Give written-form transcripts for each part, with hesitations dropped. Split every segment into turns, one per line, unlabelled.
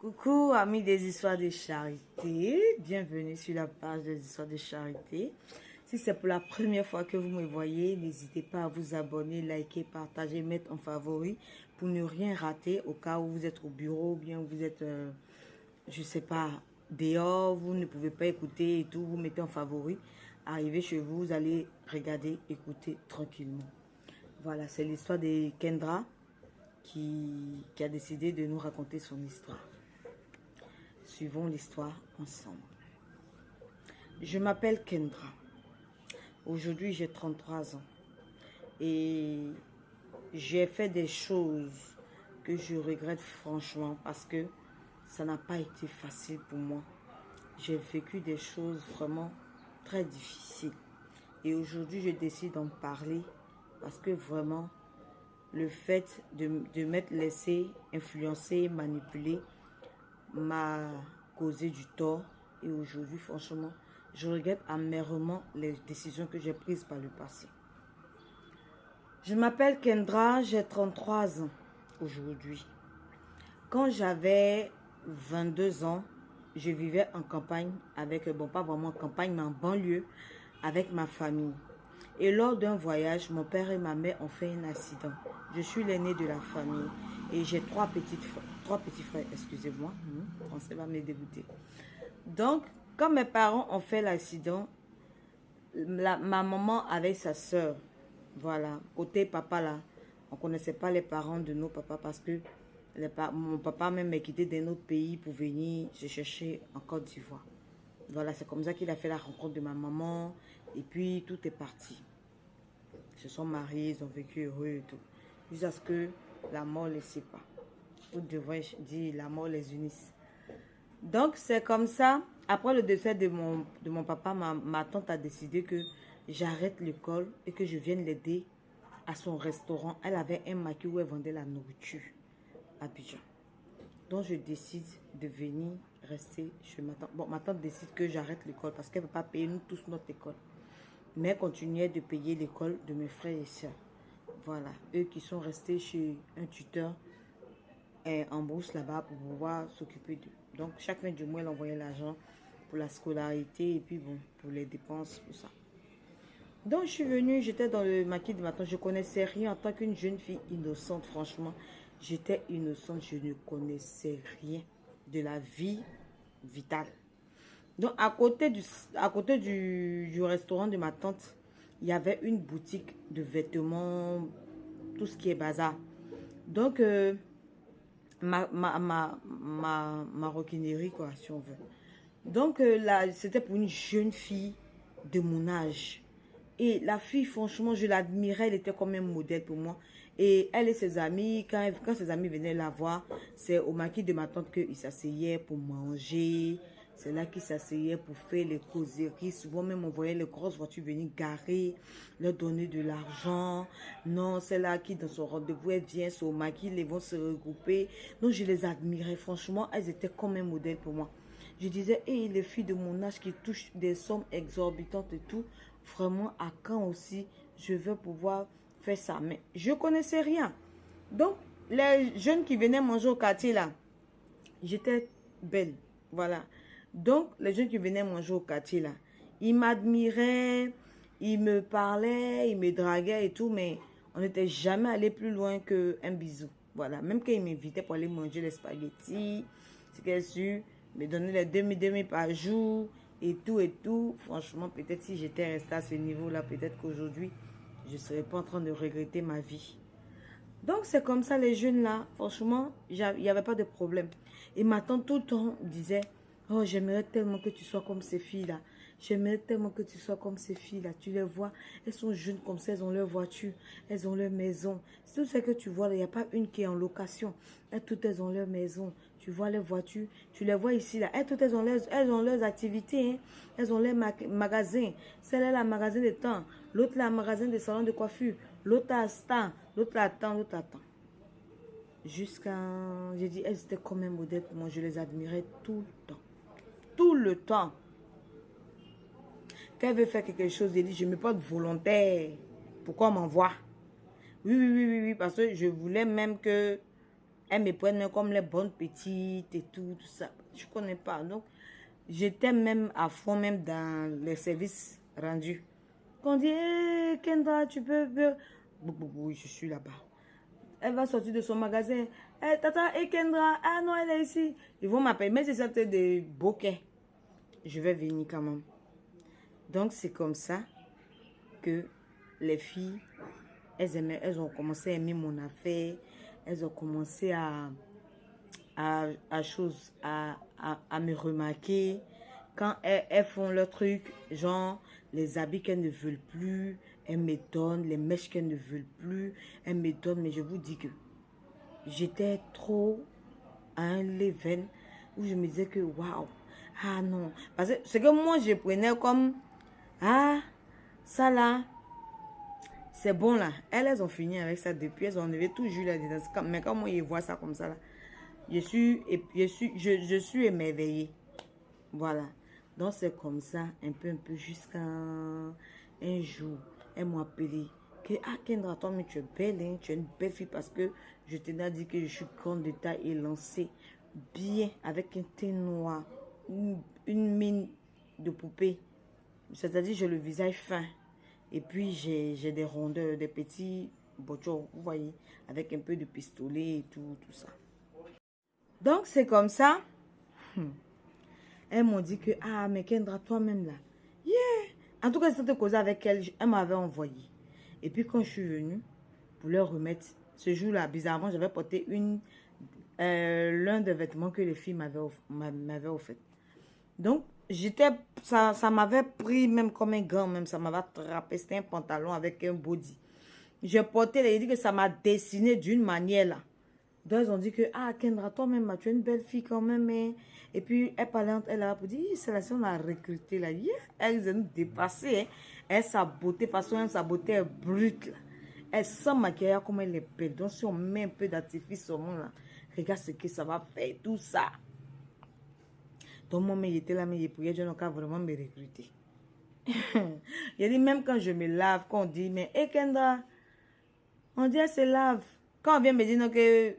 Coucou amis des histoires de charité, bienvenue sur la page des histoires de charité. Si c'est pour la première fois que vous me voyez, n'hésitez pas à vous abonner, liker, partager, mettre en favori pour ne rien rater au cas où vous êtes au bureau ou bien vous êtes, je sais pas, dehors, vous ne pouvez pas écouter et tout, vous mettez en favori. Arrivez chez vous, vous allez regarder, écouter tranquillement. Voilà, c'est l'histoire de Kendra qui a décidé de nous raconter son histoire. Suivons l'histoire ensemble. Je m'appelle Kendra. Aujourd'hui, j'ai 33 ans. Et j'ai fait des choses que je regrette franchement parce que ça n'a pas été facile pour moi. J'ai vécu des choses vraiment très difficiles. Et aujourd'hui, je décide d'en parler parce que vraiment, le fait de m'être laissé influencer, manipuler, m'a causé du tort. Et aujourd'hui, franchement, je regrette amèrement les décisions que j'ai prises par le passé. Je m'appelle Kendra, j'ai 33 ans aujourd'hui. Quand j'avais 22 ans, je vivais en campagne avec, bon pas vraiment en campagne, mais en banlieue, avec ma famille. Et lors d'un voyage, mon père et ma mère ont fait un accident. Je suis l'aîné de la famille et j'ai trois petits frères, excusez-moi, le français va me dégoûter. Donc, quand mes parents ont fait l'accident, ma maman avec sa soeur, voilà, côté papa là, on ne connaissait pas les parents de nos papas parce que mon papa même est quitté d'un autre pays pour venir se chercher en Côte d'Ivoire. Voilà, c'est comme ça qu'il a fait la rencontre de ma maman et puis tout est parti. Ils se sont mariés, ils ont vécu heureux et tout. Jusqu'à ce que la mort les sépare. Ou devrais-je dire la mort les unisse. Donc c'est comme ça. Après le décès de mon papa, ma tante a décidé que j'arrête l'école et que je vienne l'aider à son restaurant. Elle avait un maquis où elle vendait la nourriture à Abidjan. Donc je décide de venir rester chez ma tante. Bon, ma tante décide que j'arrête l'école parce qu'elle ne peut pas payer nous tous notre école. Mais elle continuait de payer l'école de mes frères et sœurs. Voilà, eux qui sont restés chez un tuteur en bourse là-bas pour pouvoir s'occuper d'eux. Donc chaque fin du mois, elle envoyait l'argent pour la scolarité et puis bon, pour les dépenses, pour ça. Donc je suis venue, j'étais dans le maquis de ma tante, je connaissais rien en tant qu'une jeune fille innocente, franchement. J'étais innocente, je ne connaissais rien de la vie vitale. Donc à côté du restaurant de ma tante, il y avait une boutique de vêtements, tout ce qui est bazar. Donc ma maroquinerie quoi, si on veut. Donc là, c'était pour une jeune fille de mon âge. Et la fille, franchement, je l'admirais, elle était comme un modèle pour moi. Et elle et ses amis, quand ses amis venaient la voir, c'est au maquis de ma tante qu'ils s'asseyaient pour manger. C'est là qu'ils s'asseyaient pour faire les causeries. Souvent même, on voyait les grosses voitures venir garer, leur donner de l'argent. Non, c'est là qui, dans son rendez-vous, elle vient, c'est au maquis, ils vont se regrouper. Donc, je les admirais. Franchement, elles étaient comme un modèle pour moi. Je disais, et les filles de mon âge qui touchent des sommes exorbitantes et tout, vraiment, à quand aussi je veux pouvoir faire ça. Mais je ne connaissais rien. Donc, les jeunes qui venaient manger au quartier là, j'étais belle. Voilà. Donc, les jeunes qui venaient manger au quartier là, ils m'admiraient, ils me parlaient, ils me draguaient et tout, mais on n'était jamais allé plus loin qu'un bisou. Voilà. Même quand ils m'invitaient pour aller manger les spaghettis, c'est qu'elle su me donner les demi par jour et tout et tout. Franchement, peut-être si j'étais restée à ce niveau-là, peut-être qu'aujourd'hui, je ne serais pas en train de regretter ma vie. Donc, c'est comme ça, les jeunes là, franchement, il n'y avait pas de problème. Et ma tante tout le temps disait, oh, j'aimerais tellement que tu sois comme ces filles-là. J'aimerais tellement que tu sois comme ces filles-là. Tu les vois, elles sont jeunes comme ça, elles ont leur voiture, elles ont leur maison. Tout ce que tu vois, il n'y a pas une qui est en location. Toutes elles ont leur maison. Tu vois les voitures, tu les vois ici, là. Toutes elles ont leurs activités, hein. Elles ont leurs magasins. Celle-là, la magasin de temps. L'autre, la magasin de salon de coiffure. L'autre, a stand. L'autre, attend, l'autre, attend. Jusqu'à... J'ai dit, elles étaient comme un modèle pour moi. Je les admirais tout le temps. Tout le temps. Quand elle veut faire quelque chose, elle dit, je ne mets pas de volontaire. Pourquoi on m'envoie? Oui, parce que je voulais même que elles me prennent comme les bonnes petites et tout ça. Je connais pas. Donc, j'étais même à fond, même dans les services rendus. Quand on dit, hey, Kendra, tu peux... Oui, je suis là-bas. Elle va sortir de son magasin. Hey, Tata, et Kendra, ah non, elle est ici. Ils vont m'appeler, mais c'est ça, des bouquets. Je vais venir quand même. Donc, c'est comme ça que les filles, elles ont commencé à aimer mon affaire. Elles ont commencé à me remarquer. Quand elles font leur truc, genre les habits qu'elles ne veulent plus, elles me donnent, les mèches qu'elles ne veulent plus, elles me donnent. Mais je vous dis que j'étais trop à un level où je me disais que waouh, ah non. Parce que ce que moi je prenais comme, ah, ça là, c'est bon là. Elles ont fini avec ça depuis, elles ont enlevé toujours là-dedans. Mais quand moi je vois ça comme ça là, je suis émerveillée. Voilà. Donc c'est comme ça, un peu, jusqu'à un jour, elles m'ont appelé. Que, ah Kendra, toi, mais tu es belle, hein? Tu es une belle fille parce que je t'ai dit que je suis grande de taille et lancée bien avec un teint noir, une mine de poupée. C'est-à-dire, j'ai le visage fin. Et puis, j'ai des rondeurs, des petits boutons, vous voyez, avec un peu de pistolet et tout ça. Donc, c'est comme ça. Elles m'ont dit que, ah, mais Kendra, toi-même là. Yeah. En tout cas, c'était causé avec elle. Elle m'avait envoyé. Et puis, quand je suis venue pour leur remettre, ce jour-là, bizarrement, j'avais porté l'un des vêtements que les filles m'avaient offert. Donc, ça m'avait pris même comme un gant, même. Ça m'avait attrapé. C'était un pantalon avec un body. J'ai porté, elle a dit que ça m'a dessiné d'une manière là. Donc, ils ont dit que, ah, Kendra, toi-même, tu es une belle fille quand même. Hein. Et puis, elle parlait entre elle là pour dire, c'est la on a recruté là. Yeah. Elle nous dépassé. Hein. Elle, sa beauté, parce que sa beauté est brute là. Elle sans maquillage comme elle est belle. Donc, si on met un peu d'artifice au monde là, regarde ce que ça va faire, tout ça. Donc, moi, il était là, mais il priait, Dieu n'a qu'à vraiment me recruter. Il a dit, même quand je me lave, quand on dit, mais, hé Kendra, on dit, elle se lave. Quand on vient me dire, non, que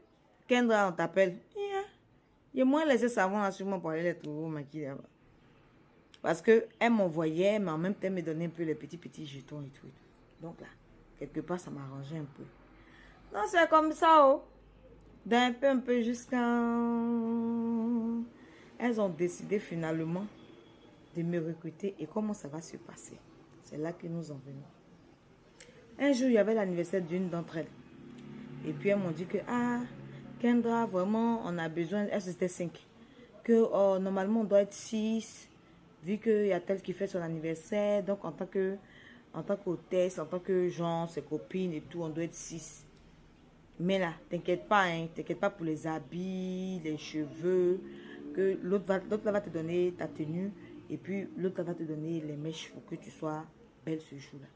Kendra, on t'appelle. Il y a moins laissé savon là sur moi pour aller les trouver au maquillage là-bas. Parce qu'elle m'envoyait, mais en même temps, elle me donnait un peu les petits jetons et tout. Donc là, quelque part, ça m'arrangeait un peu. Non, c'est comme ça, oh. D'un un peu jusqu'à... Elles ont décidé finalement de me recruter. Et comment ça va se passer? C'est là que nous en venons. Un jour, il y avait l'anniversaire d'une d'entre elles. Et puis, elles m'ont dit que, ah, Kendra, vraiment, on a besoin... Elles, c'était 5. Que normalement, on doit être 6. Vu qu'il y a tel qui fait son anniversaire. Donc, en tant qu'hôtesse, en tant que gens, ses copines et tout, on doit être 6. Mais là, t'inquiète pas, hein, t'inquiète pas pour les habits, les cheveux, que l'autre va te donner ta tenue et puis l'autre va te donner les mèches pour que tu sois belle ce jour-là.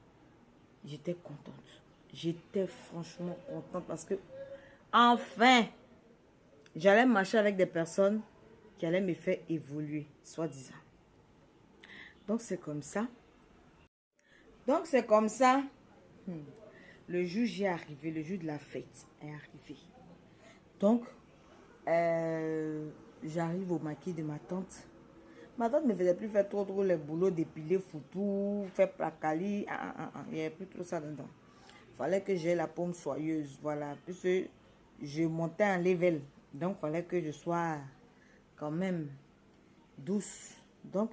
J'étais contente. J'étais franchement contente parce que, enfin, j'allais marcher avec des personnes qui allaient me faire évoluer, soi-disant. Donc, c'est comme ça. Le jour j'y arrivé, le jour de la fête est arrivé. Donc, j'arrive au maquis de ma tante. Ma tante ne faisait plus faire trop les boulots d'épiler, foutou, faire placali. Il n'y avait plus trop ça dedans. Il fallait que j'ai la paume soyeuse, voilà. Puisque je montais en level. Donc, il fallait que je sois quand même douce. Donc,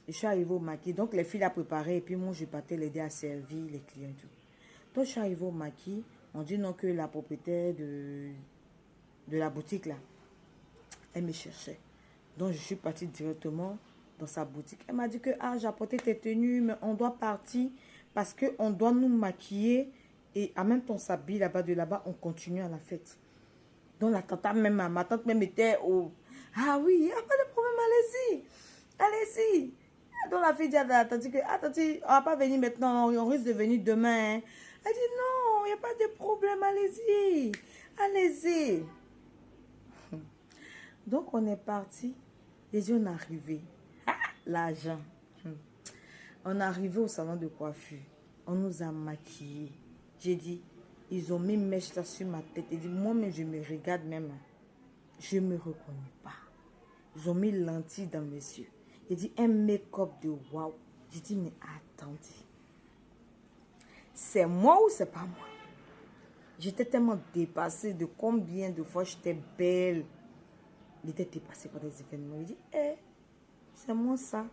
je suis arrivée au maquis. Donc, les filles l'ont préparé et puis moi, je partais l'aider à servir les clients et tout. Donc, je suis arrivée au maquis. On dit non que la propriétaire de la boutique là, elle me cherchait. Donc, je suis partie directement dans sa boutique. Elle m'a dit que, ah, j'ai apporté tes tenues, mais on doit partir parce qu'on doit nous maquiller et en même temps, on s'habille là-bas, de là-bas, on continue à la fête. Donc, ma tante même était au... Ah oui, il n'y a pas de problème, allez-y. Allez-y. Donc, la fille dit à la tante que, ah, tante, on ne va pas venir maintenant, on risque de venir demain. Elle dit, non, il n'y a pas de problème, allez-y. Allez-y. Donc, on est parti. Les yeux, on est arrivé. L'argent. On est arrivé au salon de coiffure. On nous a maquillés. J'ai dit, Ils ont mis mèche là sur ma tête. Il dit, moi-même, je me regarde même. Je ne me reconnais pas. Ils ont mis lentilles dans mes yeux. Il dit, un make-up de waouh. J'ai dit, mais attendez. C'est moi ou c'est pas moi? J'étais tellement dépassée de combien de fois j'étais belle. Il était dépassé par des événements. Il dit, c'est moi ça.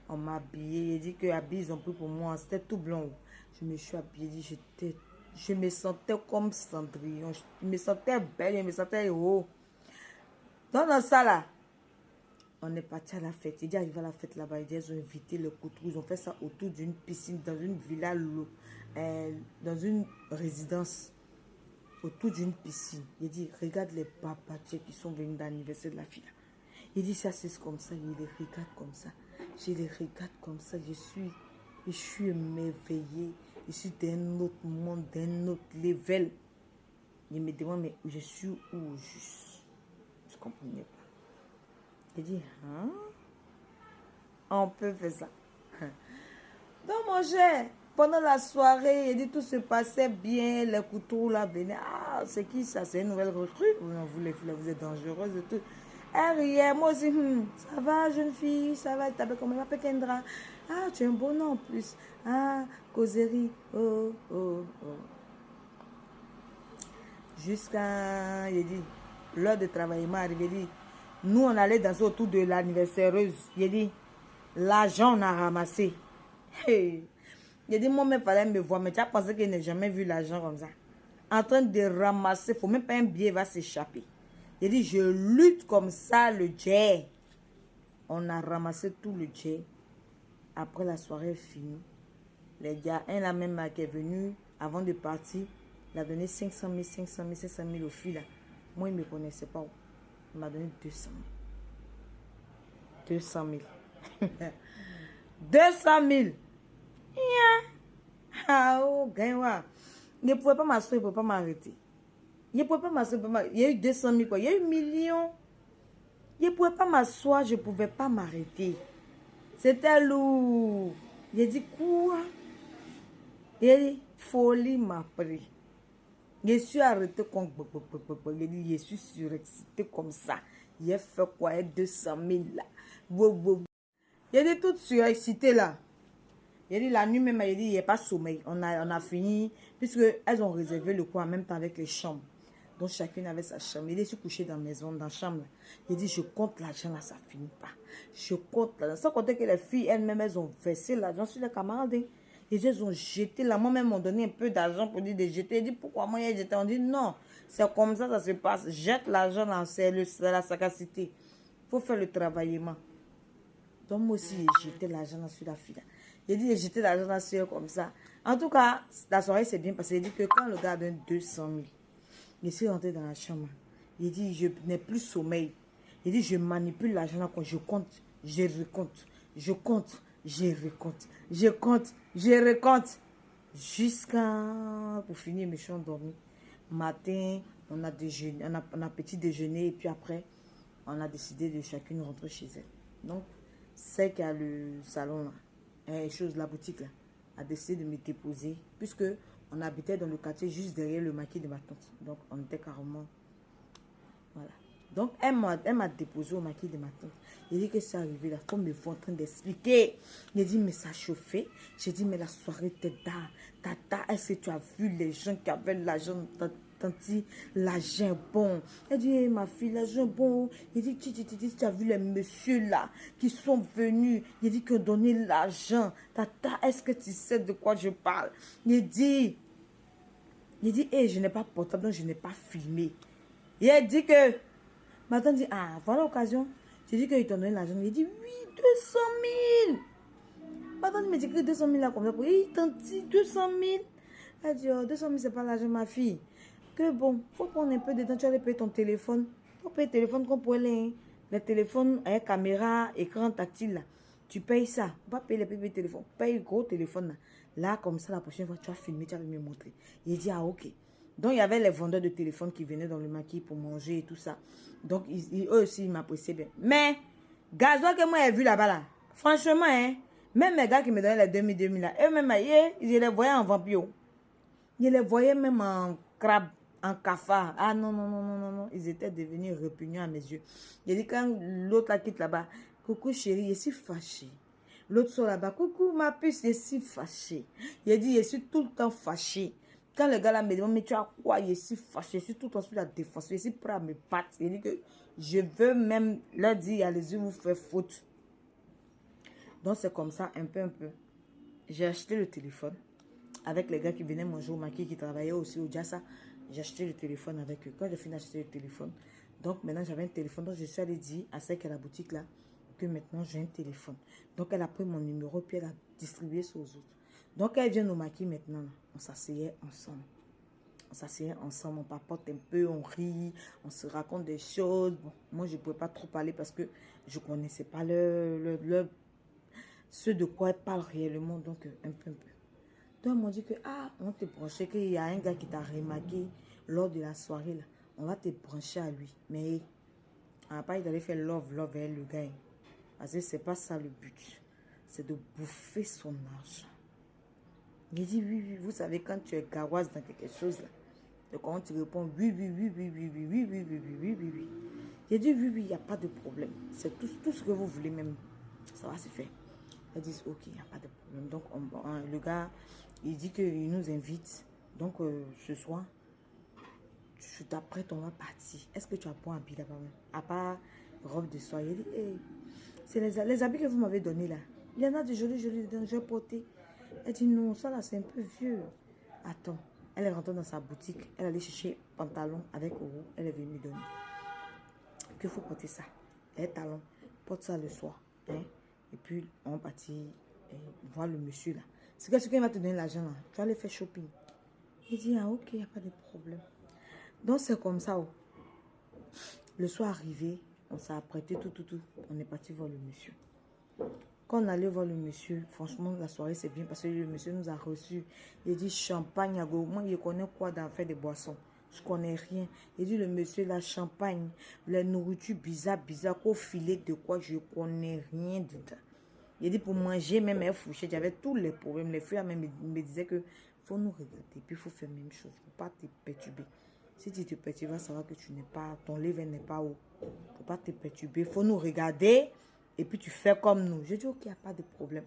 On m'a habillée. Il dit que l'habit ils ont pris pour moi. C'était tout blanc. Je me suis habillée. Je me sentais comme Cendrillon. Je me sentais belle. Je me sentais héros. Dans ça là, on est parti à la fête. Il dit, arrivé à la fête là-bas. Ils ont invité les couteaux. Ils ont fait ça autour d'une piscine, dans une villa, dans une résidence. Autour d'une piscine. Il dit, regarde les papatiers qui sont venus dans l'anniversaire de la fille. Il dit, ça c'est comme ça. Il les regarde comme ça. Je les regarde comme ça. Je suis émerveillée. Je suis d'un autre monde, d'un autre level. Il me demande, mais je suis où juste? Je ne comprenais pas. Il dit, hein? On peut faire ça. Donc, mon cher, pendant la soirée, il dit, tout se passait bien. Les couteaux là venaient. Ah, c'est qui ça? C'est une nouvelle recrue. Vous les filles, vous êtes dangereuses et tout. Elle riait, moi aussi, ça va, jeune fille, ça va, t'appelles comment? Elle m'appelle Kendra. Ah, tu as un beau nom en plus. Ah, causerie. Oh, oh, oh. Jusqu'à, il dit, l'heure de travail m'est arrivé. Il dit, nous, on allait danser autour de l'anniversaireuse. Il dit, l'argent, on a ramassé. Hey. Il dit, moi, il fallait me voir, mais tu as pensé qu'il n'a jamais vu l'argent comme ça. En train de ramasser, il ne faut même pas un billet, va s'échapper. Il dit, je lutte comme ça, le jet. On a ramassé tout le jet. Après la soirée finie, les gars, un là même qui est venu avant de partir, il a donné 500 000, 500 000, 500 000 au fil là. Moi, il ne me connaissait pas. Il m'a donné 200 000. 200 000. 200 000. Ah, oh, gagne-moi. Il ne pouvait pas m'asseoir, il ne pouvait pas m'arrêter. Il ne pouvait pas m'asseoir. Il y a eu 200 000 quoi. Il y a eu millions. Il ne pouvait pas m'asseoir, je ne pouvais pas m'arrêter. C'était lourd. Il a dit quoi? Il a dit folie m'a pris. Je suis arrêté comme il dit, je suis surexcité comme ça. Il a fait quoi? 200 000 là. Il a dit tout surexcité là. Il a dit la nuit même, il a dit il n'y a pas sommeil. On a fini, puisque elles ont réservé le coin en même temps avec les chambres. Donc chacune avait sa chambre. Il est se couché dans la maison, dans la chambre. Il dit je compte l'argent là, ça finit pas. Je compte l'argent. Sans compter que les filles elles-mêmes, elles ont versé l'argent sur les camarades. Et elles ont jeté là. Moi-même, on donné un peu d'argent pour dire de jeter. Il dit pourquoi moi j'ai jeté? On dit non, c'est comme ça se passe. Jette l'argent là, c'est la sagacité. Il faut faire le travaillement. Donc moi aussi, j'ai jeté l'argent là sur la fille. Il dit j'ai jeté l'argent là sur elle comme ça. En tout cas, la soirée s'est bien passée. Il dit que quand le gars donne 200 000, je suis rentré dans la chambre. Il dit, je n'ai plus sommeil. Il dit, je manipule l'argent là quand je compte, je recompte. Je compte, je recompte. Je compte, je recompte. Jusqu'à, pour finir, mes chiens dormi. Matin, on a déjeuné, on a petit déjeuner et puis après, on a décidé de chacune rentrer chez elle. Donc, celle qui a le salon là, la boutique là, a décidé de me déposer puisque on habitait dans le quartier juste derrière le maquis de ma tante. Donc, on était carrément... Voilà. Donc, elle m'a déposé au maquis de ma tante. Il dit que c'est arrivé là, comme me voit en train d'expliquer. Il dit, mais ça chauffait. J'ai dit, mais la soirée était tard. Tata, est-ce que tu as vu les gens qui avaient l'argent? Tanti, l'argent est bon. Elle dit, hey, ma fille, l'argent est bon. Il dit, tu as vu les messieurs là qui sont venus. Il dit qu'ils ont donné l'argent. Tata, est-ce que tu sais de quoi je parle? Il dit, hey, je n'ai pas portable, donc je n'ai pas filmé. Il a dit que, ma tante dit, ah, voilà l'occasion. J'ai dit qu'ils t'ont donné l'argent. Il dit, oui, 200 000. Ma tante me dit que 200 000 là, comme ça. Il t'en dit 200 000. Elle dit, oh, 200 000, c'est pas l'argent, ma fille. Que bon, faut prendre un peu de temps, tu vas payer ton téléphone. Faut payer le téléphone qu'on pourrait les téléphones avec caméra, écran tactile là. Tu payes ça. Faut pas payer les petits téléphones. Paye le gros téléphone là. Là, comme ça, la prochaine fois, tu vas filmer, tu vas me montrer. Il dit, ah, ok. Donc, il y avait les vendeurs de téléphone qui venaient dans le maquis pour manger et tout ça. Donc, eux aussi, ils m'appréciaient bien. Mais, gasoil que moi, j'ai vu là-bas, là, franchement, hein, même les gars qui me donnaient les 2000 là, eux-mêmes, ils les voyaient en vampire. Je les voyais même en crabe, en cafard. Ah non, non, non, non, non, non. Ils étaient devenus répugnants à mes yeux. J'ai dit, quand l'autre la quitte là-bas, coucou chérie, je suis fâchée. L'autre sort là-bas, coucou ma puce, je suis fâchée. J'ai dit, je suis tout le temps fâchée. Quand le gars là me demande, mais tu as quoi? Je suis fâchée, je suis tout le temps sur la défense. Je suis prêt à me battre. J'ai dit que je veux même leur dire, allez-y, vous faire faute. Donc c'est comme ça, un peu, un peu. J'ai acheté le téléphone avec les gars qui venaient manger au maquis, qui travaillaient aussi au Jassa. J'ai acheté le téléphone avec eux. Quand j'ai fini d'acheter le téléphone, donc maintenant j'avais un téléphone. Donc je suis allée dire à celle qui est à la boutique là que maintenant j'ai un téléphone. Donc elle a pris mon numéro puis elle a distribué ça aux autres. Donc elle vient au maquis maintenant. Là. On s'asseyait ensemble. On s'asseyait ensemble, on papote un peu, on rit, on se raconte des choses. Bon, moi je ne pouvais pas trop parler parce que je ne connaissais pas ce de quoi elle parle réellement. Donc un peu, un peu. Donc, ils m'ont dit que, ah, on te branché, qu'il y a un gars qui t'a remarqué lors de la soirée, là. On va te brancher à lui. Mais, on n'a pas d'aller faire love avec le gars. Parce que c'est pas ça le but. C'est de bouffer son argent. Il dit, oui, oui, vous savez, quand tu es garoise dans quelque chose, là, et quand tu réponds, oui, oui, oui, oui, oui, oui, oui, oui, oui, oui, oui, oui, oui. J'ai dit, oui, oui, il n'y a pas de problème. C'est tout ce que vous voulez même. Ça va se faire. Ils disent, ok, il n'y a pas de problème. Donc, le gars, il dit qu'il nous invite. Donc, ce soir, je t'apprête, on va partir. Est-ce que tu as bon habit là-bas? À part robe de soirée. Il dit, hey, c'est les habits que vous m'avez donnés là. Il y en a de jolis, jolis, je vais porter. Elle dit, non, ça là, c'est un peu vieux. Attends, elle est rentrée dans sa boutique. Elle allait chercher pantalon avec euro. Elle est venue me donner. Qu'il faut porter ça. Les talons, porte ça le soir. Hein? Et puis, on partit voir le monsieur là. C'est que ce qu'il va te donner l'argent là. Tu vas aller faire shopping. Il dit, ah ok, il n'y a pas de problème. Donc, c'est comme ça. Oh. Le soir arrivé, on s'est apprêté tout. On est parti voir le monsieur. Quand on allait voir le monsieur, franchement, la soirée c'est bien parce que le monsieur nous a reçus. Il dit champagne à go. Moi, je connais quoi d'en faire des boissons. Je connais rien. Il dit le monsieur, la champagne, la nourriture bizarre, qu'au filet de quoi, je connais rien dedans. Il dit pour manger, même un fourchette, j'avais tous les problèmes. Les filles même me disaient que faut nous regarder, puis il faut faire la même chose. Il ne faut pas te perturber. Si tu te perturbes, tu vas savoir que tu n'es pas, ton level n'est pas haut. Il ne faut pas te perturber. Il faut nous regarder et puis tu fais comme nous. Je dis ok, il n'y a pas de problème.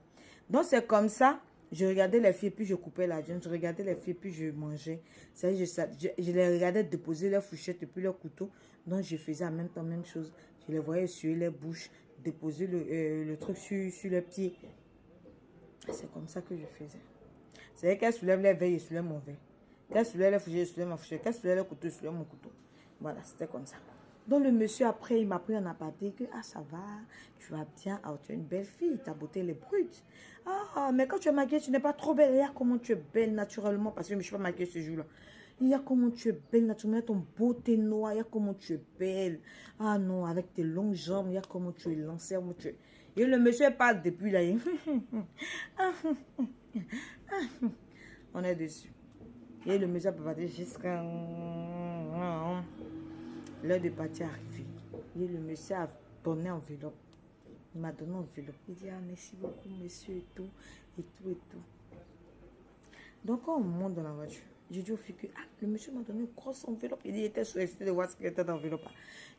Donc c'est comme ça. Je regardais les filles, puis je coupais la viande. Je regardais les filles, puis je mangeais. Je les regardais déposer leurs fourchettes et puis leurs couteaux. Donc, je faisais en même temps, même chose. Je les voyais sur les bouches, déposer le truc sur les pieds. C'est comme ça que je faisais. C'est vrai qu'elle soulève les veilles, je soulève mon veille. Qu'elle soulève les fourchettes, je soulève ma fourchette. Qu'elle soulève les couteaux, je soulève mon couteau. Voilà, c'était comme ça. Donc, le monsieur, après, il m'a pris en aparté que, ah, ça va, tu vas bien, ah, tu es une belle fille, ta beauté, elle est brute. Ah, mais quand tu es maquillée, tu n'es pas trop belle. Regarde comment tu es belle naturellement, parce que je ne suis pas maquillée ce jour-là. Il y a comment tu es belle naturellement, ton beauté noire, il y a comment tu es belle. Ah non, avec tes longues jambes, il y a comment tu es lancée, comment tu es. Et le monsieur parle depuis là. On est dessus. Et le monsieur peut partir jusqu'à l'heure de partir arrivée. Et le monsieur a donné enveloppe. Il m'a donné enveloppe. Il dit, ah, merci beaucoup, monsieur, et tout, et tout, et tout. Donc, quand on monte dans la voiture, j'ai dit au fils que, ah, le monsieur m'a donné une grosse enveloppe. Il dit, il était sollicité de voir ce qu'il était dans l'enveloppe.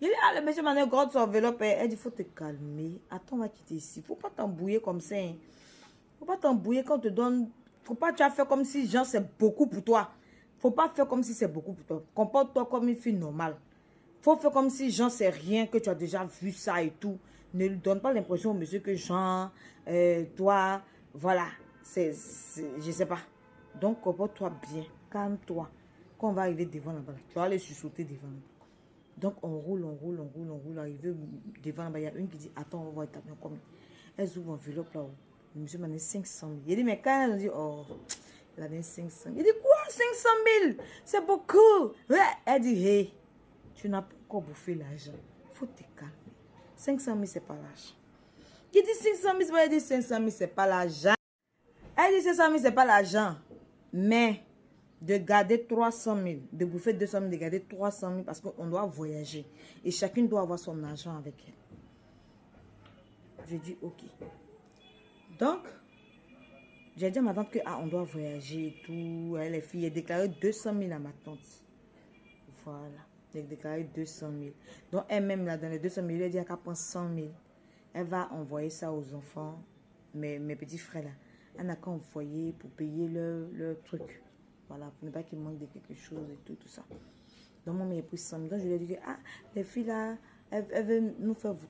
Il dit, ah, le monsieur m'a donné une grosse enveloppe. Elle dit, il faut te calmer. Attends, on va quitter ici. Il ne faut pas t'embrouiller comme ça. Il ne faut pas t'embrouiller quand on te donne. Il ne faut pas tu as fait comme si, genre, c'est beaucoup pour toi. Il ne faut pas faire comme si c'est beaucoup pour toi. Comporte-toi comme une fille normale. Il faut faire comme si, genre, c'est rien, que tu as déjà vu ça et tout. Ne lui donne pas l'impression au monsieur que, genre, toi, voilà, je sais pas. Donc, comporte-toi bien, calme-toi. Quand on va arriver devant là-bas, tu vas aller sursauter devant là-bas. Donc, on roule. Arrivé devant là-bas, il y a une qui dit, attends, on va voir établir combien. Elle ouvre l'enveloppe là-haut. Le monsieur m'a donné 500 000. Il dit, mais quand elle dit, oh, elle a donné 500 000. Il dit, quoi, 500 000? C'est beaucoup. Ouais. Elle dit, hey, tu n'as pas encore bouffé l'argent. Il faut te calmer. 500 000, c'est pas l'argent. Qui dit 500 000, elle dit 500 000, c'est pas l'argent. Elle dit 500 000, c'est pas l'argent. Mais de garder 300 000, de bouffer 200 000, de garder 300 000, parce qu'on doit voyager. Et chacune doit avoir son argent avec elle. Je dis ok. Donc, J'ai dit à ma tante que, on doit voyager et tout. Elle, les filles, elle a déclaré 200 000 à ma tante. Voilà. Elle a déclaré 200 000. Donc, elle-même, là, dans les 200 000, elle a dit qu'elle prend 100 000. Elle va envoyer ça aux enfants, mes petits frères, là. Elle n'a qu'à envoyer pour payer leur truc. Voilà, pour ne pas qu'il manque de quelque chose et tout, tout ça. Donc, moi, j'ai pris 100 000. Donc, je lui ai dit que, les filles, là, elles veulent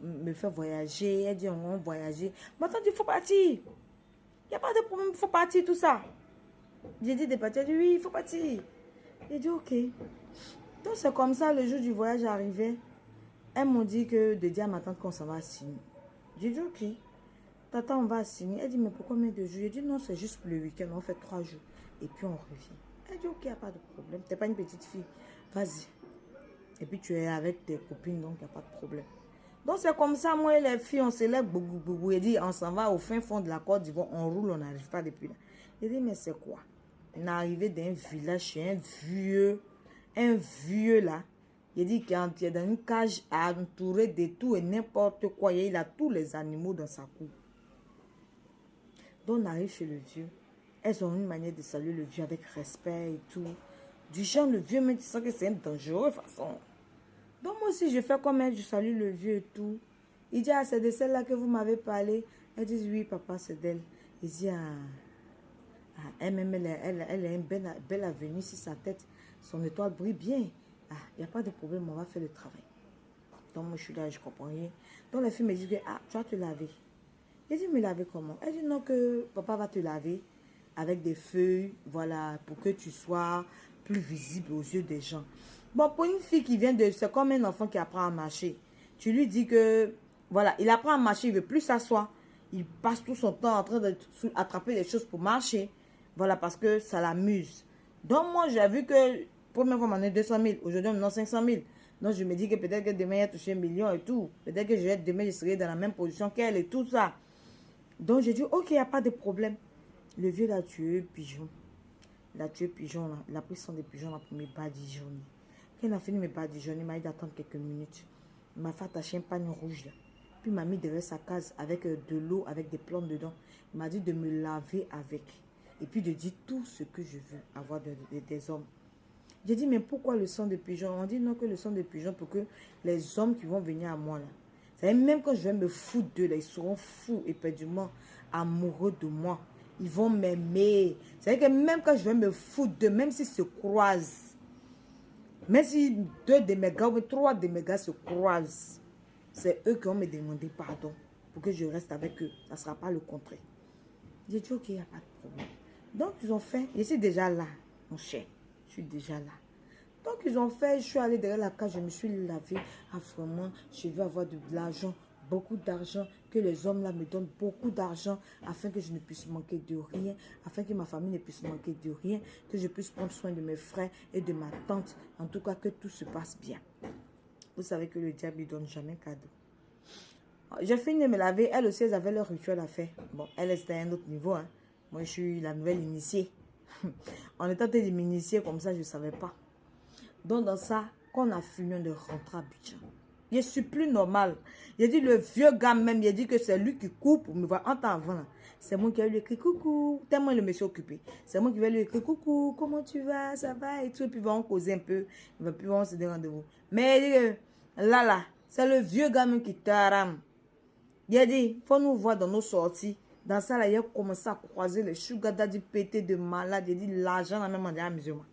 me faire voyager. Elle dit, on va voyager. Ma tante dit, il faut partir. Il n'y a pas de problème, il faut partir, tout ça. J'ai dit de partir. Elle dit, oui, il faut partir. J'ai dit, ok. Donc, c'est comme ça, le jour du voyage arrivait. Elles m'ont dit que de dire à ma tante qu'on s'en va à Signy. J'ai dit, ok. Tata, on va à Signy. Elle dit, mais pourquoi combien de jours? J'ai dit, non, c'est juste pour le week-end. On fait 3 jours. Et puis, on revient. Elle dit, ok, il n'y a pas de problème. Tu n'es pas une petite fille. Vas-y. Et puis, tu es avec tes copines, donc il n'y a pas de problème. Donc, c'est comme ça, moi et les filles, on se lève, bougou, bougou. Elle dit, on s'en va au fin fond de la Côte d'Ivoire. On roule, on n'arrive pas depuis là. Elle dit, mais c'est quoi? On est arrivé d'un village chez un vieux là. Il dit qu'il est dans une cage entourée de tout et n'importe quoi. Il a tous les animaux dans sa cour. Donc on arrive chez le vieux. Elles ont une manière de saluer le vieux avec respect et tout. Du genre, le vieux me dit que c'est un dangereux façon. Donc moi aussi, je fais comme elle, je salue le vieux et tout. Il dit, c'est de celle-là que vous m'avez parlé. Elle dit, oui, papa, c'est d'elle. Il dit, elle-même, elle a une belle avenue sur sa tête. Son étoile brille bien. Il n'y a pas de problème, on va faire le travail. Donc, moi, je suis là, je comprends rien. Donc, la fille me dit que, tu vas te laver. Elle dit, me laver comment? Elle dit, non, que papa va te laver avec des feuilles, voilà, pour que tu sois plus visible aux yeux des gens. Bon, pour une fille qui vient de... C'est comme un enfant qui apprend à marcher. Tu lui dis que, voilà, il apprend à marcher, il ne veut plus s'asseoir. Il passe tout son temps en train d'attraper des choses pour marcher. Voilà, parce que ça l'amuse. Donc, moi, j'ai vu que... Première fois, on m'en a 200 000. Aujourd'hui, on m'en a 500 000. Donc, je me dis que peut-être que demain, il a touché 1 million et tout. Peut-être que demain, je serai dans la même position qu'elle et tout ça. Donc, j'ai dit, ok, il n'y a pas de problème. Le vieux l'a tué, pigeon. Il a tué pigeon, là. Il a pris son des pigeons là pour me badigeonner. Quand il a fini de me badigeonner, il m'a dit d'attendre quelques minutes. Il m'a fait attacher un panier rouge, là. Puis, il m'a mis derrière sa case avec de l'eau, avec des plantes dedans. Il m'a dit de me laver avec. Et puis, de dire tout ce que je veux avoir des hommes. J'ai dit, mais pourquoi le sang de pigeon? On dit non, que le sang de pigeon pour que les hommes qui vont venir à moi, là, c'est même quand je vais me foutre d'eux, là, ils seront fous, éperdument amoureux de moi. Ils vont m'aimer. C'est-à-dire que même quand je vais me foutre d'eux, même s'ils se croisent, même si 2 de mes gars ou 3 de mes gars se croisent, c'est eux qui vont me demander pardon pour que je reste avec eux. Ça ne sera pas le contraire. J'ai dit, ok, il n'y a pas de problème. Donc, ils ont fait, je suis déjà là, mon cher. Je suis déjà là. Donc, ils ont fait, je suis allée derrière la cage, je me suis lavée. Vraiment, je veux avoir de l'argent, beaucoup d'argent, que les hommes là me donnent beaucoup d'argent afin que je ne puisse manquer de rien, afin que ma famille ne puisse manquer de rien, que je puisse prendre soin de mes frères et de ma tante. En tout cas, que tout se passe bien. Vous savez que le diable ne donne jamais cadeau. J'ai fini de me laver. Elle aussi, elles avaient leur rituel à faire. Bon, elle était à un autre niveau. Hein. Moi, je suis la nouvelle initiée. On était en train de m'initier comme ça, je ne savais pas. Donc, dans ça, quand on a fini de rentrer à Abidjan, je suis plus normal. Il a dit, le vieux gars même, il a dit que c'est lui qui coupe pour me voir en temps avant. C'est moi qui vais lui écrire coucou. Tellement le monsieur occupé. C'est moi qui vais lui écrire coucou, comment tu vas, ça va et tout. Et puis, on va causer un peu. Il va plus, on se donner rendez-vous. Mais là, c'est le vieux gars même qui t'arame. Il a dit, il faut nous voir dans nos sorties. Dans ça, là, il a commencé à croiser les sugar daddy pété de malade. Il a dit, l'argent a même demandé à musulman.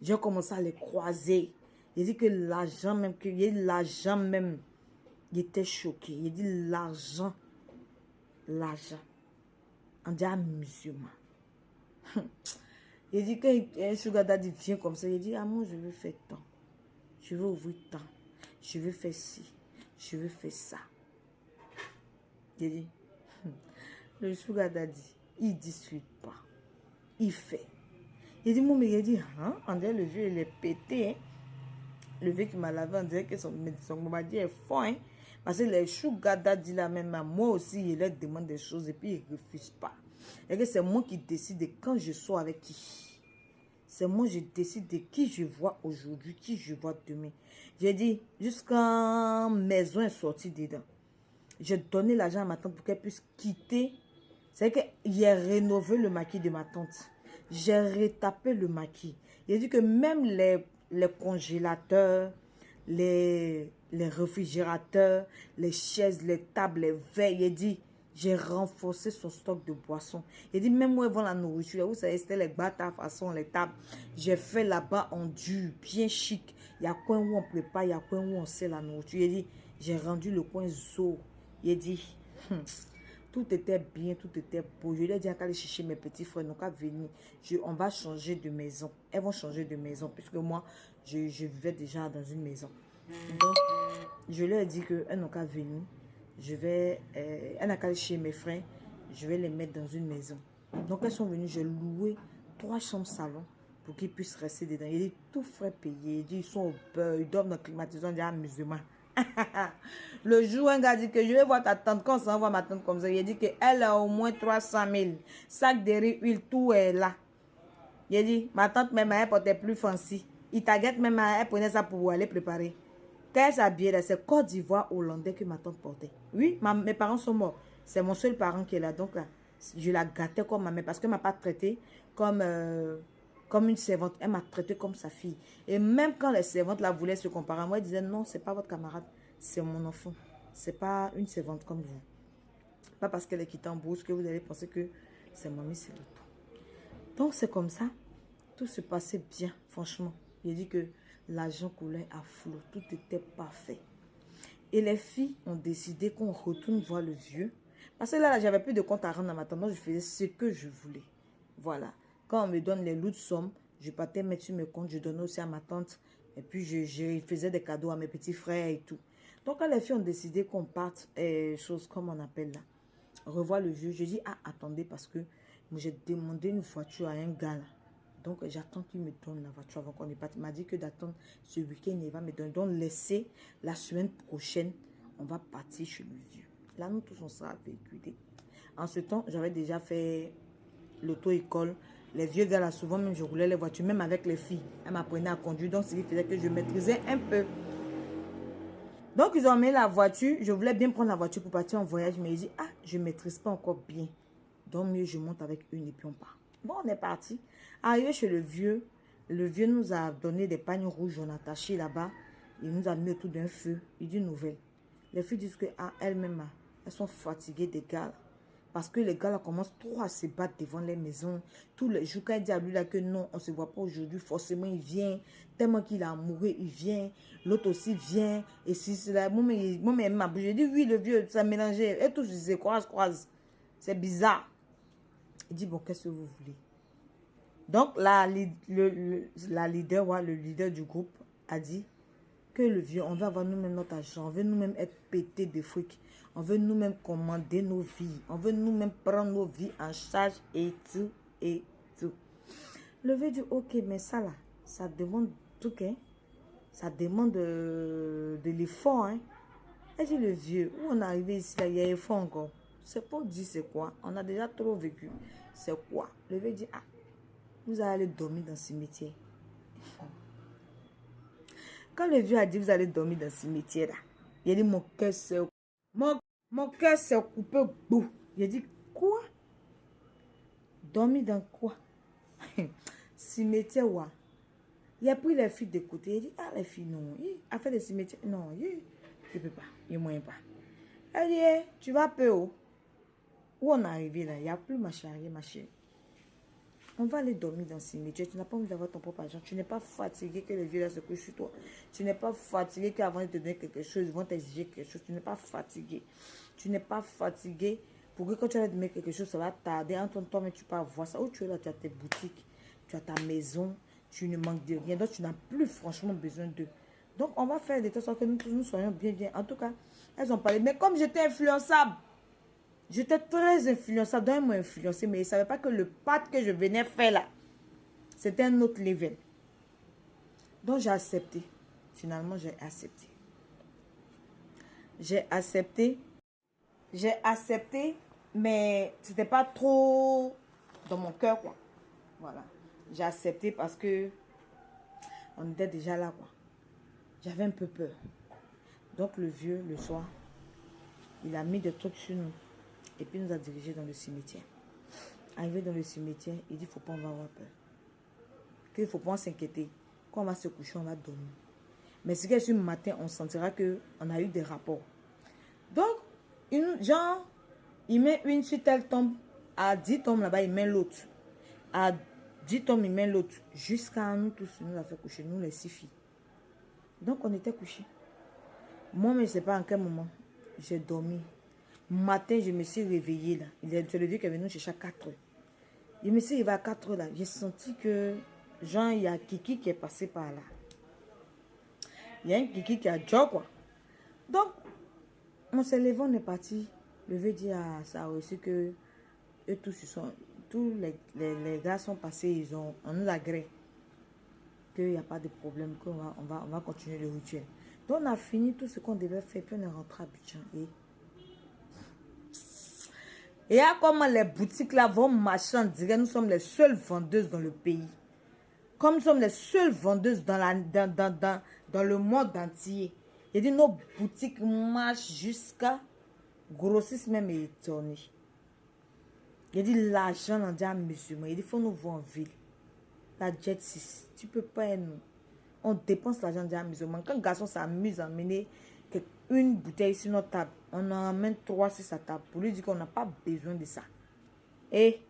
J'ai commencé à les croiser. Il dit que l'argent même, il était choqué. Il dit l'argent. On dit à musulman. Il dit qu'un sugar daddy vient comme ça. Il dit, moi, je veux faire tant. Je veux ouvrir tant. Je veux faire ci. Je veux faire ça. Il dit, le sugar daddy, il ne discute pas. Il fait. Il dit, moi, mais il dit, on dirait le vieux, il est pété. Hein? Le vieux qui m'a lavé, on dirait que son bombardier est fort. Hein? Parce que les sugar daddy là même, moi aussi, il leur demande des choses et puis il ne refuse pas. Et que c'est moi qui décide de quand je sors avec qui. C'est moi qui décide de qui je vois aujourd'hui, qui je vois demain. J'ai dit, jusqu'à maison est sortie dedans. J'ai donné l'argent à ma tante pour qu'elle puisse quitter C'est que j'ai rénové le maquis de ma tante. J'ai retapé le maquis. Il dit que même les congélateurs, les réfrigérateurs, les chaises, les tables, les verres, il dit, j'ai renforcé son stock de boissons. Il dit, même où ils vendent la nourriture, vous savez, c'était les bâtards façon, les tables. J'ai fait là-bas en dur, bien chic. Il y a coin où on prépare, il y a coin où on sait la nourriture. Il dit, j'ai rendu le coin zoo. Il dit, tout était bien, tout était beau. Je lui ai dit qu'à aller chercher mes petits frères, donc à venir. On va changer de maison. Elles vont changer de maison, puisque moi, je vivais déjà dans une maison. Donc, je leur ai dit qu'elles n'ont qu'à venir. Elles n'ont qu'à aller chez mes frères. Je vais les mettre dans une maison. Donc, elles sont venues. J'ai loué 3 chambres salon pour qu'ils puissent rester dedans. Il dit tout frais payé. Il dit ils sont au beurre. Ils dorment dans le climatiseur. Il dit amusement. Le jour, un gars dit que je vais voir ta tante. Quand on s'envoie ma tante comme ça, il dit qu'elle a au moins 300 000. Sac de riz, huile, tout est là. Il dit, ma tante même, elle portait plus fancy. Il t'aguette même, elle prenait ça pour aller préparer. Quand elle s'habillait là, c'est Côte d'Ivoire hollandais que ma tante portait. Oui, mes parents sont morts. C'est mon seul parent qui est là. Donc là, je la gâtais comme ma mère parce qu'elle ne m'a pas traité comme une servante. Elle m'a traité comme sa fille. Et même quand les servantes la voulaient se comparer à moi, elle disait non, c'est pas votre camarade, c'est mon enfant. C'est pas une servante comme vous. Pas parce qu'elle est quittée en bourse que vous allez penser que c'est mamie, c'est le tout. Donc c'est comme ça. Tout se passait bien, franchement. Il dit que l'argent coulait à flot. Tout était parfait. Et les filles ont décidé qu'on retourne voir le vieux. Parce que là j'avais plus de compte à rendre à ma tante. Donc, je faisais ce que je voulais. Voilà. Quand on me donne les lots de sommes, je partais mettre sur mes comptes. Je donnais aussi à ma tante. Et puis, je faisais des cadeaux à mes petits frères et tout. Donc, quand les filles ont décidé qu'on parte, chose comme on appelle là, revoir le vieux, je dis, ah, attendez, parce que j'ai demandé une voiture à un gars là. Donc, j'attends qu'il me donne la voiture avant qu'on ne parte. Il m'a dit que d'attendre ce week-end, il va me donner. Donc, laissez la semaine prochaine, on va partir chez le vieux. Là, nous tous, on sera véhiculés. En ce temps, j'avais déjà fait l'auto-école. Les vieux gars là, souvent, même je roulais les voitures, même avec les filles. Elles m'apprenaient à conduire. Donc, ce qui faisait que je maîtrisais un peu. Donc, ils ont amené la voiture. Je voulais bien prendre la voiture pour partir en voyage. Mais ils disent, ah, je ne maîtrise pas encore bien. Donc, mieux, je monte avec une et puis on part. Bon, on est parti. Arrivé chez le vieux nous a donné des pagnes rouges, on a attaché là-bas. Il nous a mis autour d'un feu. Il dit une nouvelle. Les filles disent que ah, elles-mêmes, elles sont fatiguées des gars. Parce que les gars là commencent trop à se battre devant les maisons. Tous les jours, quand il dit à lui là que non, on ne se voit pas aujourd'hui, forcément il vient. Tellement qu'il a amoureux, il vient. L'autre aussi vient. Et si c'est là, moi, il m'a bougé. J'ai dit oui, le vieux, ça mélangé. Et tous, ils se croisent. C'est bizarre. Il dit bon, qu'est-ce que vous voulez? Donc, le leader du groupe a dit que le vieux, on veut avoir nous-mêmes notre argent, on veut nous-mêmes être pétés de fric, on veut nous-mêmes commander nos vies, on veut nous-mêmes prendre nos vies en charge et tout, et tout. Le vieux dit, ok, mais ça là, ça demande tout, hein? Ça demande de l'effort, hein? Elle dit, le vieux, où on est arrivé ici, là, il y a effort encore. C'est pas dire c'est quoi, on a déjà trop vécu. C'est quoi? Le vieux dit, ah, vous allez dormir dans le cimetière. Quand le vieux a dit, vous allez dormir dans le cimetière, là, il a dit, mon cœur s'est coupé. Bouh. Il a dit, quoi? Dormir dans quoi? Cimetière, ouais. Il a pris les filles de côté. Il a dit, ah, les filles, non. Il a fait des cimetières. Non, il ne peut pas. Il ne moyen pas. Elle dit, hey, tu vas peu haut. Où on est arrivé là? Il n'y a plus ma chérie, ma chérie. On va aller dormir dans le cimetière. Tu n'as pas envie d'avoir ton propre argent. Tu n'es pas fatigué que les vieux là se couchent sur toi. Tu n'es pas fatigué qu'avant de te donner quelque chose, ils vont t'exiger quelque chose. Tu n'es pas fatigué. Tu n'es pas fatigué pour que quand tu vas te donner quelque chose, ça va tarder. Entre toi, mais tu peux avoir ça. Où tu es là, tu as tes boutiques, tu as ta maison, tu ne manques de rien. Donc, tu n'as plus franchement besoin d'eux. Donc, on va faire de telle sorte que nous soyons bien. En tout cas, elles ont parlé. Mais comme j'étais influençable, j'étais très influençable. Donc, elles m'ont influencé, mais ils ne savaient pas que le pacte que je venais faire là, c'était un autre level. Donc, j'ai accepté. Finalement, j'ai accepté. J'ai accepté, mais c'était pas trop dans mon cœur, quoi. Voilà. J'ai accepté parce que on était déjà là, quoi. J'avais un peu peur. Donc, le vieux, le soir, il a mis des trucs sur nous. Et puis, il nous a dirigés dans le cimetière. Arrivé dans le cimetière, il dit, il ne faut pas, on va avoir peur. Qu'il ne faut pas s'inquiéter. Quand on va se coucher, on va dormir. Mais ce que le matin, on sentira qu'on a eu des rapports. Donc, genre, il met une suite, elle tombe. À 10 tombes là-bas, il met l'autre. À 10 tombes, il met l'autre. Jusqu'à nous tous, il nous a fait coucher, nous les 6 filles. Donc, on était couchés. Moi, mais je ne sais pas en quel moment, j'ai dormi. Matin, je me suis réveillée là. C'est le vieux qui est venu nous chercher à 4 heures. Je me suis réveillée à 4 heures là. J'ai senti que, genre, il y a Kiki qui est passé par là. Il y a un Kiki qui a joué quoi. Donc, on s'est levé, on est parti. Le vieux dit à ça aussi que eux tous les gars sont passés, on nous agrée qu'il n'y a pas de problème, on va continuer le rituel. Donc on a fini tout ce qu'on devait faire, puis on est rentré à Abidjan. Et à comment les boutiques là vont marcher, on dirait nous sommes les seules vendeuses dans le pays. Comme nous sommes les seules vendeuses dans le monde entier. Il dit nos boutiques marchent jusqu'à grossissent même et étonner. Il dit l'argent on dit à musulman. Il dit faut nous voir en ville. La jet 6, tu peux pas nous. On dépense l'argent à musulman. Quand un garçon s'amuse à amener une bouteille sur notre table, on en amène 3 sur sa table pour lui dire qu'on n'a pas besoin de ça. Et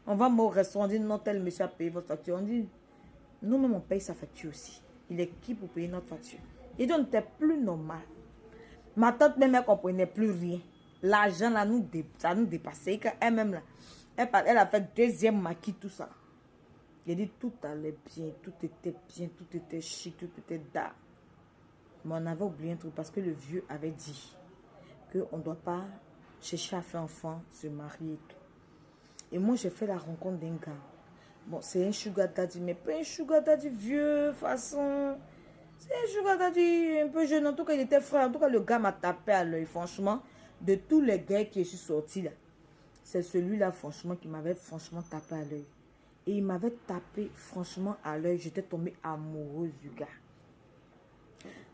on va au restaurant, on dit non, tel monsieur a payé votre facture. On dit nous-mêmes on paye sa facture aussi. Il est qui pour payer notre facture? Et donc c'était plus normal. Ma tante même elle comprenait plus rien. L'argent là ça nous dépassait. Elle-même là, elle a fait deuxième maquis, tout ça. J'ai dit tout allait bien, tout était bien, tout était chic, tout était d'art. Mais on avait oublié un truc parce que le vieux avait dit qu'on ne doit pas chercher à faire enfant, se marier et tout. Et moi j'ai fait la rencontre d'un gars. Bon, c'est un sugar daddy, mais pas un sugar daddy vieux, façon. C'est un sugar daddy un peu jeune. En tout cas, il était frère. En tout cas, le gars m'a tapé à l'œil, franchement. De tous les gars qui sont sortis là, c'est celui-là, franchement, qui m'avait franchement tapé à l'œil. Et il m'avait tapé franchement à l'œil. J'étais tombée amoureuse du gars.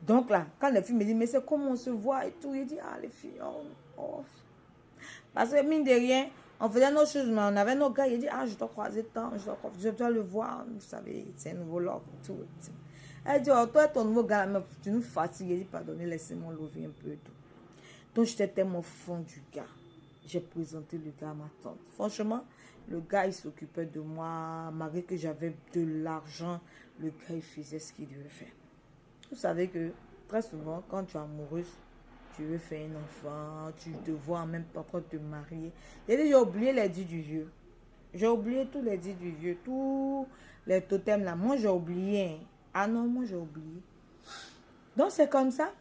Donc là, quand les filles me disent, mais c'est comment on se voit et tout, il dit, ah les filles, oh. Parce que mine de rien, on faisait nos choses, mais on avait nos gars, il dit, ah je dois croiser tant, je dois le voir, vous savez, c'est un nouveau love, tout. Elle dit, oh toi, ton nouveau gars, tu nous fatigues, il dit, pardonnez, laissez-moi lever un peu et tout. Donc j'étais tellement fond du gars. J'ai présenté le gars à ma tante. Franchement, le gars, il s'occupait de moi. Malgré que j'avais de l'argent, le gars, il faisait ce qu'il devait faire. Vous savez que très souvent, quand tu es amoureuse, tu veux faire un enfant, tu te vois en même temps quand te marier. J'ai oublié les dits du vieux. J'ai oublié tous les dits du vieux, tous les totems là. Moi, j'ai oublié. Ah non, moi, j'ai oublié. Donc, c'est comme ça.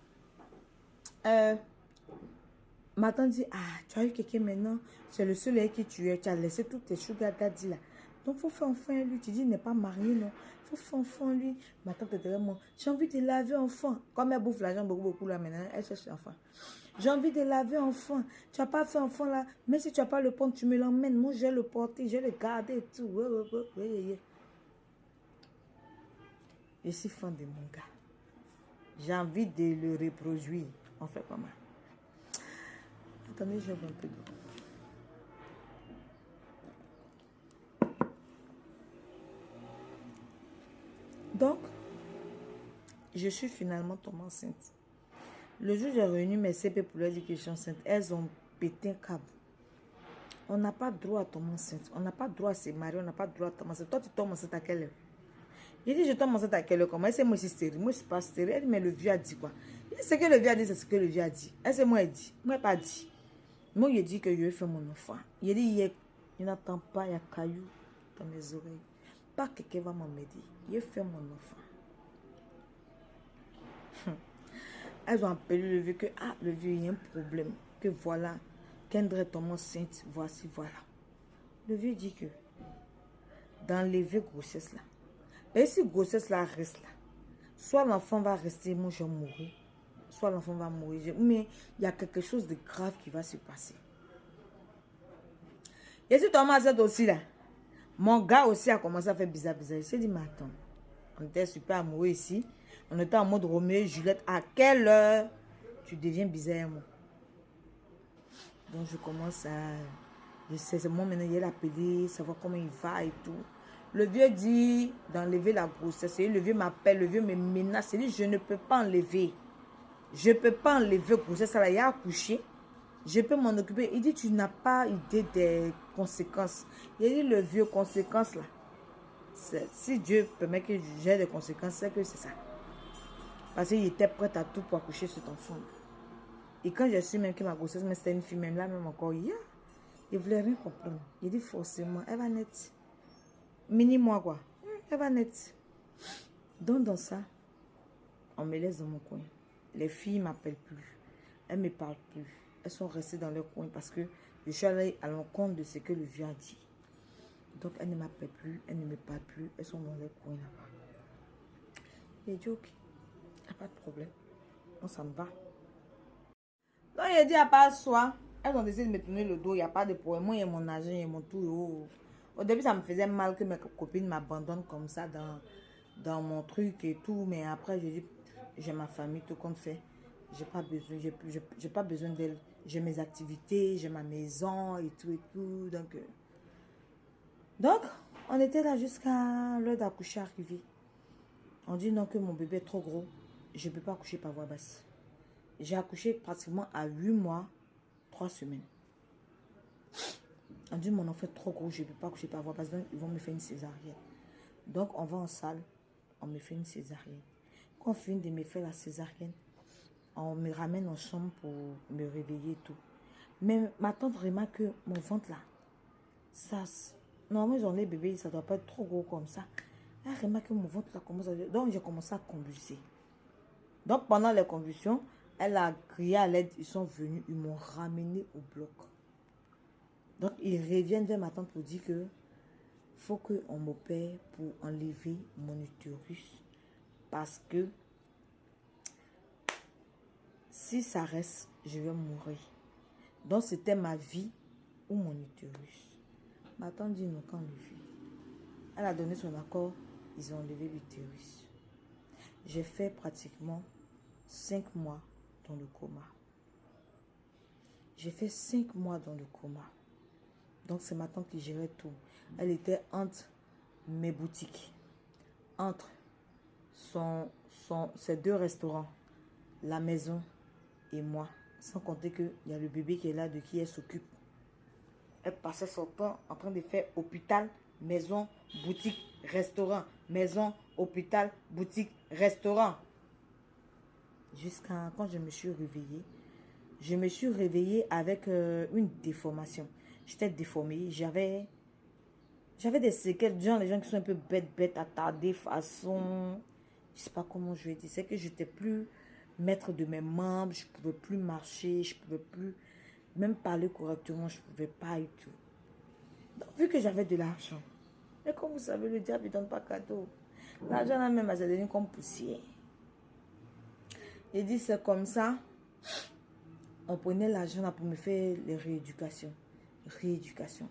Ma tante dit, ah, tu as eu quelqu'un maintenant, c'est le seul avec qui tu es, tu as laissé tous tes sugar daddy là. Donc, il faut faire enfant à lui. Tu dis, il n'est pas marié, non. Il faut faire enfant à lui. Ma tante est derrière moi. J'ai envie de laver enfant. Comme elle bouffe l'argent beaucoup là maintenant, elle cherche enfant. J'ai envie de laver enfant. Tu n'as pas fait enfant là. Mais si tu n'as pas le prendre, tu me l'emmènes. Moi, je vais le porter, je vais le garder et tout. Ouais. Je suis fan de mon gars. J'ai envie de le reproduire. On fait comment? Attendez, je vais un peu d'eau. Donc, je suis finalement tombée enceinte. Le jour où j'ai réuni mes CP pour leur dire que je suis enceinte, elles ont pété un câble. On n'a pas droit à tomber enceinte. On n'a pas droit à se marier. On n'a pas droit à tomber enceinte. Toi, tu tombes enceinte à quelle heure? J'ai dit, je tombe enceinte à quelle heure? Comment? C'est moi aussi stérile. Moi, je ne suis pas stérile. Elle dit, mais le vieux a dit quoi? Ce que le vieux a dit, c'est ce que le vieux a dit. Elle, c'est moi, elle dit. Moi, elle n'a pas dit. Moi, il a dit que je vais faire mon enfant. Il a dit, il n'attend pas, il y a caillou dans mes oreilles. Pas que quelqu'un va m'aider. Je vais faire mon enfant. Elles ont appelé le vieux que, ah, le vieux, il y a un problème. Que voilà, Kendra tombe enceinte, voici, voilà. Le vieux dit que, dans les vieux grossesses là, et si grossesse là reste là, soit l'enfant va rester, moi je vais mourir, soit l'enfant va mourir, mais il y a quelque chose de grave qui va se passer. Et si Thomas enceinte aussi là, mon gars aussi a commencé à faire bizarre. Il s'est dit, mais attends, on était super amoureux ici, on était en mode Roméo et Juliette, à quelle heure tu deviens bizarre moi? Donc, je commence à... Je sais, c'est moi maintenant, il y a l'appeler, savoir comment il va et tout. Le vieux dit d'enlever la grossesse. Et le vieux m'appelle, le vieux me menace. Il dit, je ne peux pas enlever. Je ne peux pas enlever grossesse. Ça, là, il a accouché. Je peux m'en occuper. Il dit, tu n'as pas idée des conséquences. Il dit, le vieux, conséquences là. Si Dieu permet que j'ai des conséquences, c'est que c'est ça. Parce qu'il était prêt à tout pour accoucher cet enfant. Et quand je suis même que ma grossesse, mais c'était une fille même là, même encore hier, il ne voulait rien comprendre. Il dit forcément, elle va naître. Mini-moi quoi. Elle va naître. Donc dans ça, on me laisse dans mon coin. Les filles ne m'appellent plus. Elles ne me parlent plus. Elles sont restées dans leur coin parce que je suis allée à l'encontre de ce que le vieux a dit. Donc elles ne m'appellent plus, elles ne me parlent plus. Elles sont dans leur coin là-bas. J'ai dit ok, il n'y a pas de problème. Non, ça me va. Donc il a dit à part soi. Elles ont décidé de me tourner le dos, il n'y a pas de problème. Moi, il y a mon argent, il y a mon tout. Oh. Au début, ça me faisait mal que mes copines m'abandonnent comme ça dans mon truc et tout. Mais après, je dis, j'ai ma famille, tout compte fait. J'ai pas besoin, j'ai pas besoin d'elle. J'ai mes activités, j'ai ma maison et tout et tout. Donc on était là jusqu'à l'heure d'accoucher arrivée. On dit non, que mon bébé est trop gros. Je ne peux pas accoucher par voie basse. J'ai accouché pratiquement à 8 mois, 3 semaines. On dit mon enfant est trop gros, je ne peux pas accoucher par voie basse. Donc, ils vont me faire une césarienne. Donc, on va en salle, on me fait une césarienne. Quand on finit de me faire la césarienne, on me ramène en chambre pour me réveiller et tout. Mais ma tante remarque que mon ventre là, ça, normalement, ils ont les bébés, ça ne doit pas être trop gros comme ça. Elle remarque que mon ventre là commence à... Donc, j'ai commencé à convulser. Donc, pendant les convulsions, elle a crié à l'aide. Ils sont venus, ils m'ont ramené au bloc. Donc, ils reviennent vers ma tante pour dire que faut qu'on m'opère pour enlever mon utérus. Parce que si ça reste, je vais mourir. Donc, c'était ma vie ou mon utérus. Ma tante dit non, quand enlever. Elle a donné son accord, ils ont enlevé l'utérus. J'ai fait pratiquement 5 mois dans le coma. J'ai fait 5 mois dans le coma. Donc, c'est ma tante qui gérait tout. Elle était entre mes boutiques, entre ses 2 restaurants, la maison et moi. Sans compter qu'il y a le bébé qui est là, de qui elle s'occupe. Elle passait son temps en train de faire hôpital, maison, boutique, restaurant. Maison, hôpital, boutique, restaurant. Jusqu'à quand je me suis réveillée. Je me suis réveillée avec une déformation. J'étais déformée. J'avais des séquelles. Genre, les gens qui sont un peu bêtes, attardés, façon... Je ne sais pas comment je vais dire. C'est que je n'étais plus maître de mes membres. Je ne pouvais plus marcher. Je ne pouvais plus même parler correctement. Je ne pouvais pas et tout. Donc, vu que j'avais de l'argent. Et comme vous savez, le diable ne donne pas cadeau. L'argent là même, ça devenu comme poussière. Il dit, c'est comme ça. On prenait l'argent là pour me faire les rééducations. Rééducation,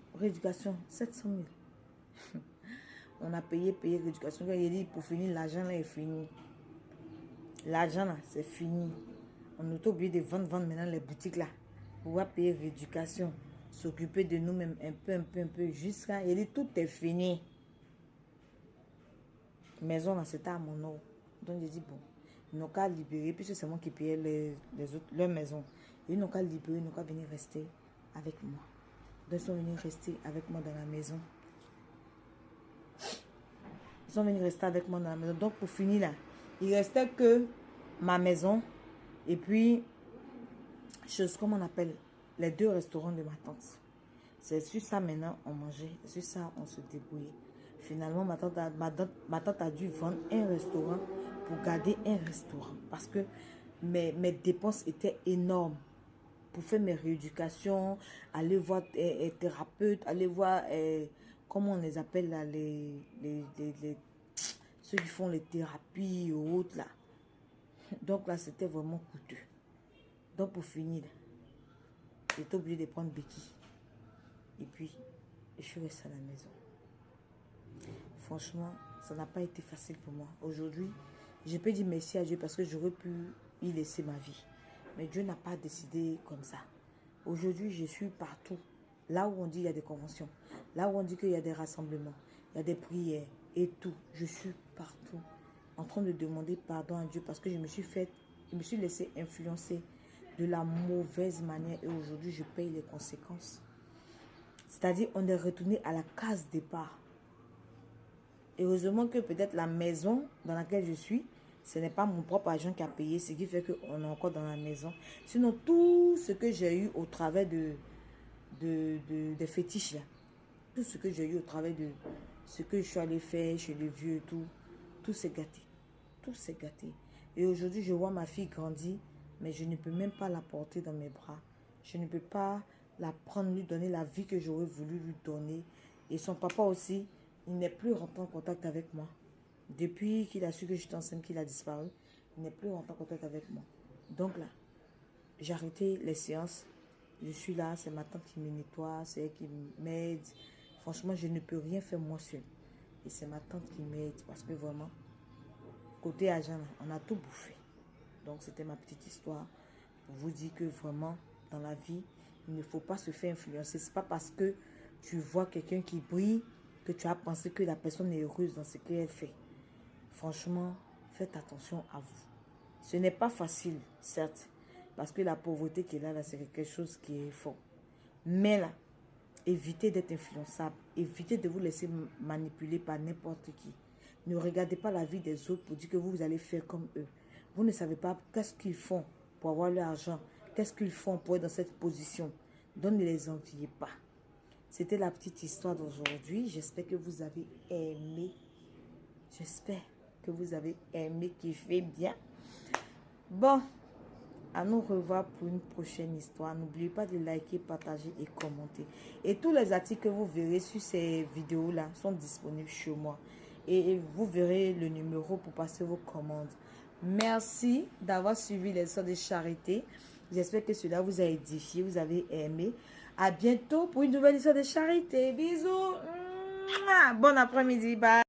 700 000. On a payé rééducation. Il dit, pour finir, l'argent là est fini. L'argent là, c'est fini. On est obligé de vendre maintenant les boutiques là. Pour pouvoir payer rééducation. S'occuper de nous-mêmes un peu. Jusqu'à, il dit, tout est fini. Maison là, c'était à mon nom. Donc j'ai dit, bon, ils n'ont qu'à libérer, puisque c'est moi qui payais les autres, leur maison. Ils n'ont qu'à libérer, ils n'ont qu'à venir rester avec moi. Donc ils sont venus rester avec moi dans la maison. Ils sont venus rester avec moi dans la maison. Donc pour finir là, il restait que ma maison et puis, comment on appelle, les 2 restaurants de ma tante. C'est sur ça maintenant on mangeait, sur ça on se débrouillait. Finalement, ma tante a dû vendre un restaurant pour garder un restaurant. Parce que mes dépenses étaient énormes. Pour faire mes rééducations, aller voir thérapeutes, aller voir, comment on les appelle là, ceux qui font les thérapies ou autres là. Donc là, c'était vraiment coûteux. Donc pour finir, j'étais obligée de prendre béquille. Et puis, je suis restée à la maison. Franchement, ça n'a pas été facile pour moi. Aujourd'hui, je peux dire merci à Dieu parce que j'aurais pu y laisser ma vie. Mais Dieu n'a pas décidé comme ça. Aujourd'hui, je suis partout. Là où on dit il y a des conventions, là où on dit qu'il y a des rassemblements, il y a des prières et tout. Je suis partout en train de demander pardon à Dieu parce que je me suis laissé influencer de la mauvaise manière et aujourd'hui, je paye les conséquences. C'est-à-dire, on est retourné à la case départ. Et heureusement que peut-être la maison dans laquelle je suis, ce n'est pas mon propre argent qui a payé, ce qui fait qu'on est encore dans la maison. Sinon, tout ce que j'ai eu au travers des fétiches, là, tout ce que j'ai eu au travers de ce que je suis allé faire chez les vieux et tout s'est gâté. Tout s'est gâté. Et aujourd'hui, je vois ma fille grandir, mais je ne peux même pas la porter dans mes bras. Je ne peux pas la prendre, lui donner la vie que j'aurais voulu lui donner. Et son papa aussi, il n'est plus rentré en contact avec moi. Depuis qu'il a su que j'étais enceinte, qu'il a disparu, il n'est plus rentré en contact avec moi. Donc là, j'ai arrêté les séances. Je suis là, c'est ma tante qui me nettoie, c'est elle qui m'aide. Franchement, je ne peux rien faire moi seule. Et c'est ma tante qui m'aide parce que vraiment, côté argent, on a tout bouffé. Donc, c'était ma petite histoire pour vous dire que vraiment, dans la vie, il ne faut pas se faire influencer. Ce n'est pas parce que tu vois quelqu'un qui brille que tu as pensé que la personne est heureuse dans ce qu'elle fait. Franchement, faites attention à vous. Ce n'est pas facile, certes, parce que la pauvreté qui est là, c'est quelque chose qui est fort. Mais là, évitez d'être influençable. Évitez de vous laisser manipuler par n'importe qui. Ne regardez pas la vie des autres pour dire que vous allez faire comme eux. Vous ne savez pas qu'est-ce qu'ils font pour avoir leur argent. Qu'est-ce qu'ils font pour être dans cette position. Donc ne les enviez pas. C'était la petite histoire d'aujourd'hui. J'espère que vous avez aimé. J'espère que vous avez aimé, kiffé bien. Bon, à nous revoir pour une prochaine histoire. N'oubliez pas de liker, partager et commenter. Et tous les articles que vous verrez sur ces vidéos-là sont disponibles chez moi. Et vous verrez le numéro pour passer vos commandes. Merci d'avoir suivi les histoires de charité. J'espère que cela vous a édifié, vous avez aimé. À bientôt pour une nouvelle histoire de charité. Bisous. Bon après-midi. Bye.